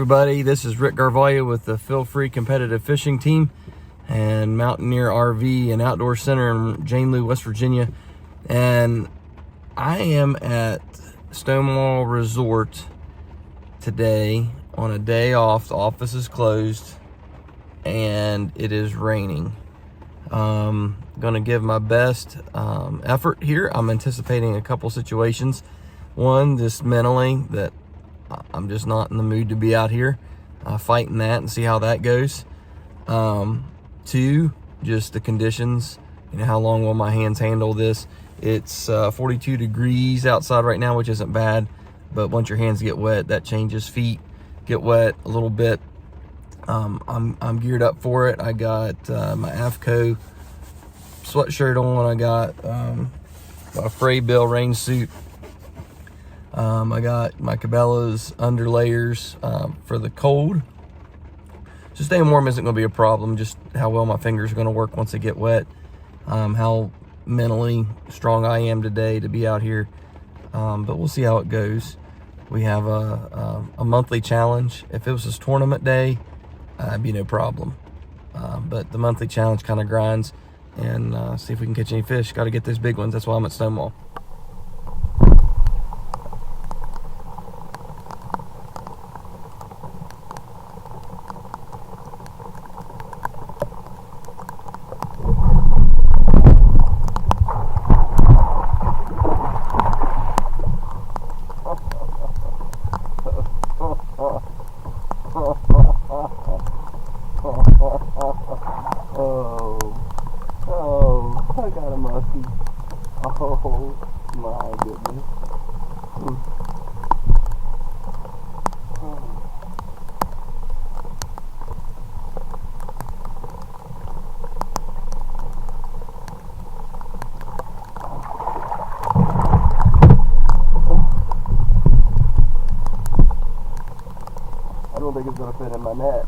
everybody, this is Rick Garvalia with the Feelfree Competitive Fishing Team and Mountaineer RV and Outdoor Center in Jane Lou, West Virginia. And I am at Stonewall Resort today on a day off. The office is closed and it is raining. Gonna give my best effort here. I'm anticipating a couple situations. One, just mentally, that I'm just not in the mood to be out here fighting that and see how that goes. Two, just the conditions. You know, how long will my hands handle this? It's 42 degrees outside right now, which isn't bad, but once your hands get wet, that changes. Feet get wet a little bit. I'm geared up for it. I got my AFCO sweatshirt on. I got my Frey Bill rain suit. I got my Cabela's under layers for the cold. So staying warm isn't going to be a problem, just how well my fingers are going to work once they get wet. How mentally strong I am today to be out here. But we'll see how it goes. We have a monthly challenge. If it was this tournament day, it'd be no problem. But the monthly challenge kind of grinds and see if we can catch any fish. Got to get those big ones. That's why I'm at Stonewall. I got a musky. Oh my goodness. I don't think it's gonna fit in my net.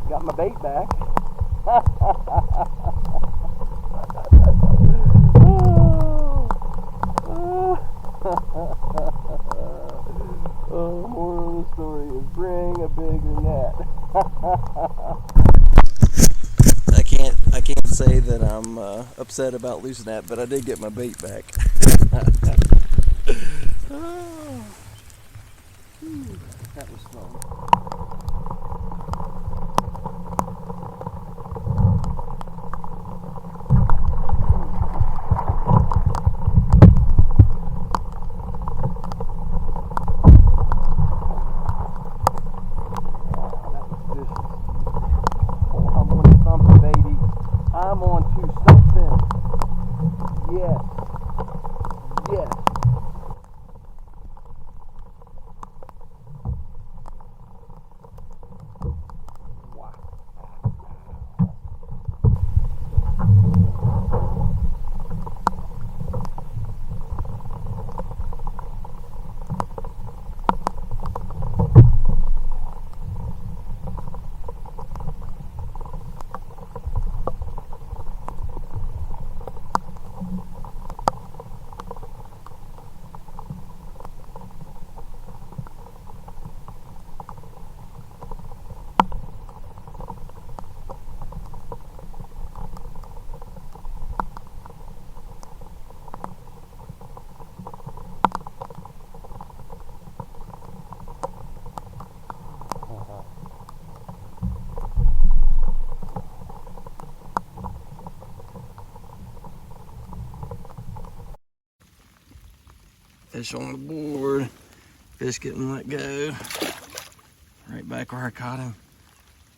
Got my bait back. Moral of the story is bring a bigger net. I can't say that I'm upset about losing that, but I did get my bait back. That was fun. I'm on to something. Yes. Yes. Wow. Fish on the board, fish getting let go, right back where I caught him,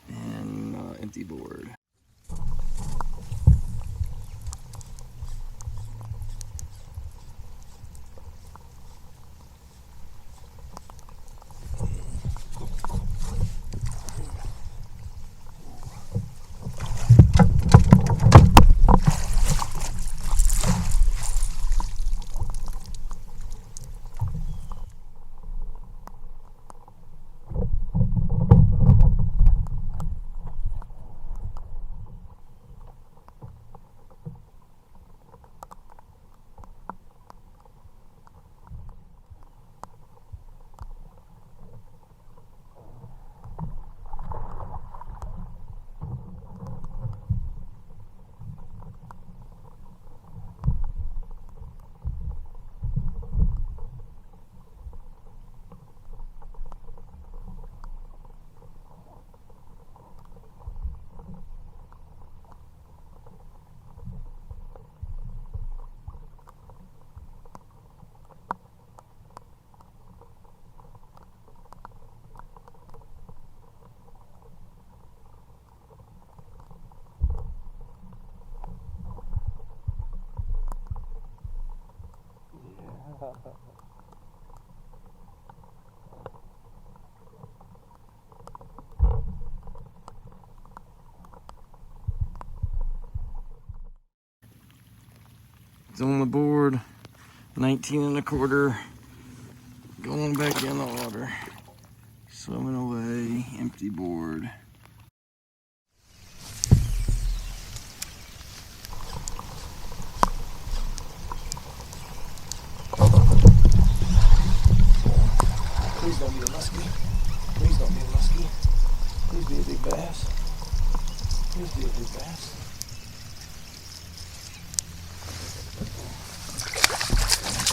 and empty board. It's on the board, 19 1/4, going back in the water, swimming away, empty board. Please don't be a musky. Please don't be a musky. Please be a big bass. Please be a big bass.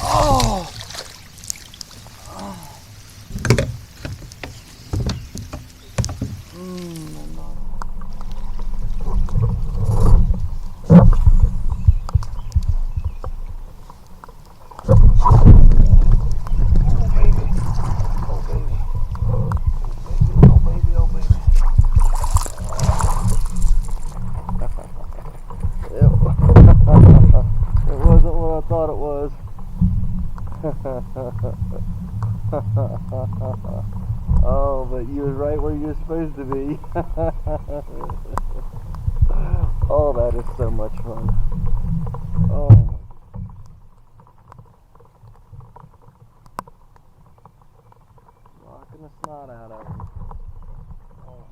Oh! Oh. Oh, but you was right where you were supposed to be. Oh, that is so much fun. Oh my. Knocking the snot out of him. Oh.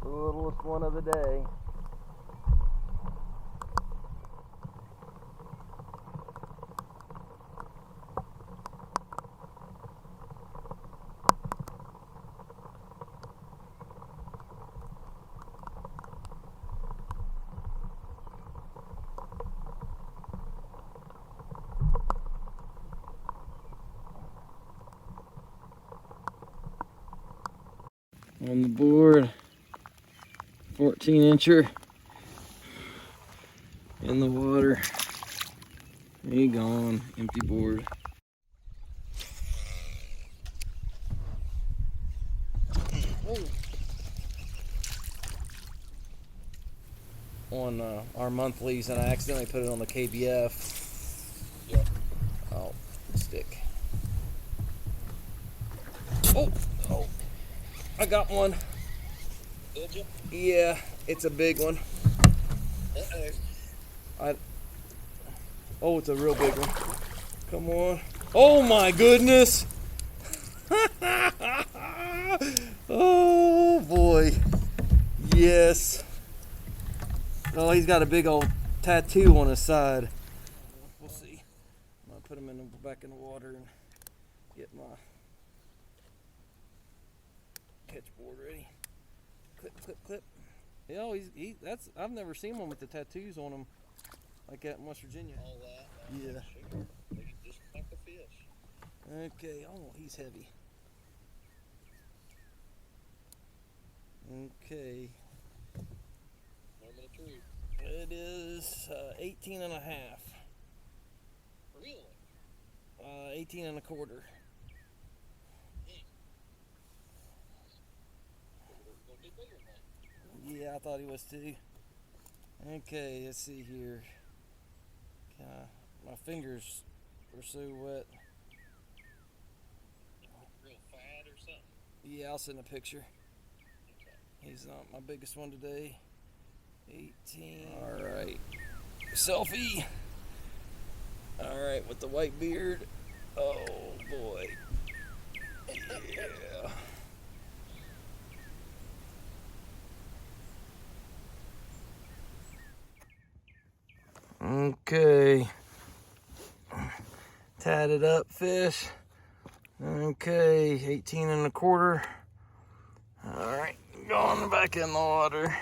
The littlest one of the day. On the board, 14-incher in the water. He gone, empty board. On our monthlies, and I accidentally put it on the KBF. Yep. Oh, stick. Oh, oh. I got one. Did you? Yeah, it's a big one. Oh, it's a real big one. Come on. Oh my goodness. Oh boy. Yes. Oh, he's got a big old tattoo on his side. We'll see. I'm gonna put him back in the water and get my catch board ready. Clip, clip, clip. Yeah, that's I've never seen one with the tattoos on him like that in West Virginia. All that. Yeah. Sugar. They should just like a fish. Okay. Oh, he's heavy. Okay. Moment of truth. It is 18 1/2. Really? 18 1/4. Yeah, I thought he was too. Okay, let's see here. My fingers are so wet. Real fat or something? Yeah, I'll send a picture. Okay. He's not my biggest one today. 18. All right. Selfie. All right, with the white beard. Oh boy. Yeah. Okay. Tatted up fish. Okay, 18 1/4. All right, going back in the water.